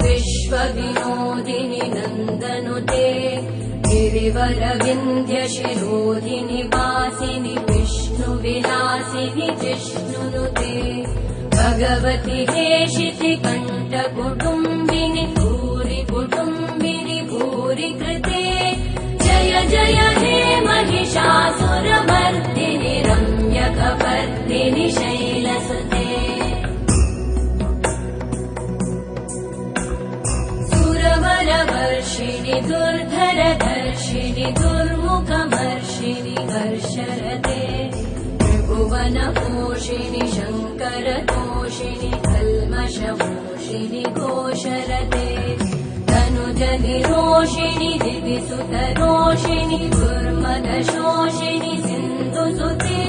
विश्वविनोदिनि नन्दनुते गिरिवरविन्ध्यशिरोधिनि वासिनि विष्णुविलासिनि जिष्णुनुते भगवति हेशिति कण्ठकुटुम्बिनि भूरि कुटुम्बिनि भूरि कृते जय जय हे महिषासुरमर्दिनि रम्यकपर्दिनि शैलसुते वर्षिणि दुर्धरधर्षिणि दुर्मुखमर्षिणि हर्षरते त्रिभुवनपोषिणि शङ्करतोषिणि कल्मषमोषिणि घोषरते तनुजनिरोषिणि दिविसुतरोषिणि दुर्मदशोषिणि सिन्धुसुते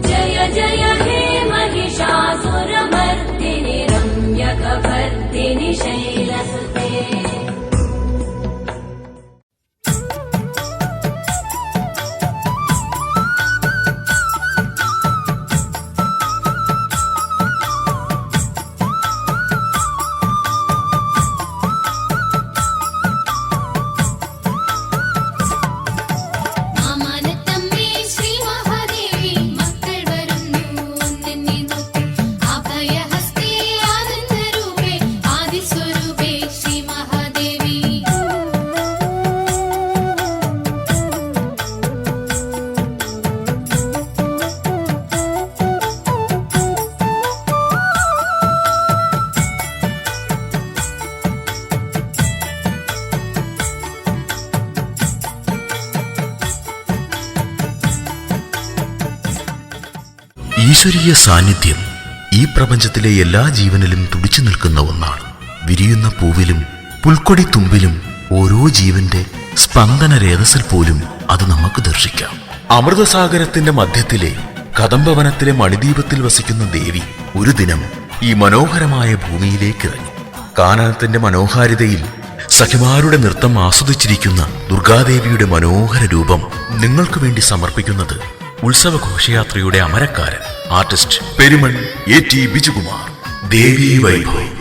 जय जय हे महिषासुरमर्दिनि रम्यकपर्दिनि शैलसुते ഈശ്വരീയ സാന്നിധ്യം ഈ പ്രപഞ്ചത്തിലെ എല്ലാ ജീവനിലും തുടിച്ചു നിൽക്കുന്ന ഒന്നാണ്. വിരിയുന്ന പൂവിലും പുൽക്കൊടി തുമ്പിലും ഓരോ ജീവന്റെ സ്പന്ദന രേതസിൽ പോലും അത് നമുക്ക് ദർശിക്കാം. അമൃതസാഗരത്തിന്റെ മധ്യത്തിലെ കദംബവനത്തിലെ മണിദ്വീപത്തിൽ വസിക്കുന്ന ദേവി ഒരു ദിനം ഈ മനോഹരമായ ഭൂമിയിലേക്ക് ഇറങ്ങി. കാനനത്തിന്റെ മനോഹാരിതയിൽ സഖിമാരുടെ നൃത്തം ആസ്വദിച്ചിരിക്കുന്ന ദുർഗാദേവിയുടെ മനോഹര രൂപം നിങ്ങൾക്ക് വേണ്ടി സമർപ്പിക്കുന്നത് ഉത്സവ ഘോഷയാത്രയുടെ അമരക്കാരൻ artist Peruman A T Bijukumar. Devi Vaibhav.